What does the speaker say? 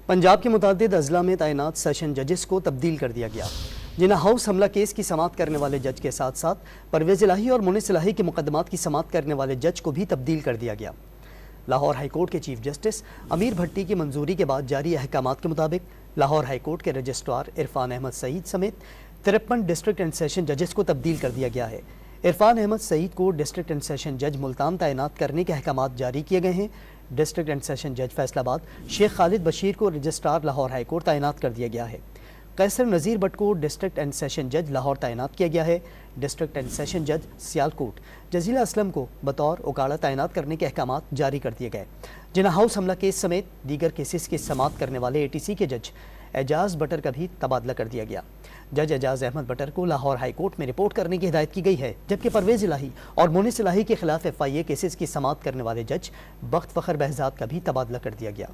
पंजाब के मुतादिद अजला में तैनात सेशन जजेस को तब्दील कर दिया गया। जिन्ना हाउस हमला केस की समाअत करने वाले जज के साथ साथ परवेज़ इलाही और मुनिस इलाही के मुकदमात की समाअत करने वाले जज को भी तब्दील कर दिया गया। लाहौर हाई कोर्ट के चीफ जस्टिस अमीर भट्टी की मंजूरी के बाद जारी अहकामात के मुताबिक लाहौर हाई कोर्ट के रजिस्ट्रार इरफान अहमद सईद समेत 53 डिस्ट्रिक्ट एंड सेशन जजेस को तब्दील कर दिया गया है। इरफान अहमद सईद को डिस्ट्रिक्ट एंड सेशन जज मुल्तान तैनात करने के अहकामात जारी किए गए हैं। डिस्ट्रिक्ट एंड सेशन जज फैसलाबाद शेख खालिद बशीर को रजिस्ट्रार लाहौर हाई कोर्ट तैनात कर दिया गया है। कैसर नज़ीर भट्ट को डिस्ट्रिक्ट एंड सेशन जज लाहौर तैनात किया गया है। डिस्ट्रिक्ट एंड सेशन जज सियालकोट जजीला असलम को बतौर उकाड़ा तैनात करने के अहकामात जारी कर दिए गए। जिन्ना हाउस हमला केस समेत दीगर केसेस की समाअत करने वाले ATC के जज एजाज बटर का भी तबादला कर दिया गया। जज एजाज अहमद बटर को लाहौर हाई कोर्ट में रिपोर्ट करने की हिदायत की गई है, जबकि परवेज़ इलाही और मुनिस इलाही के खिलाफ FIA केसेस की समाअत करने वाले जज बख्त फ़खर बहजाद का भी तबादला कर दिया गया।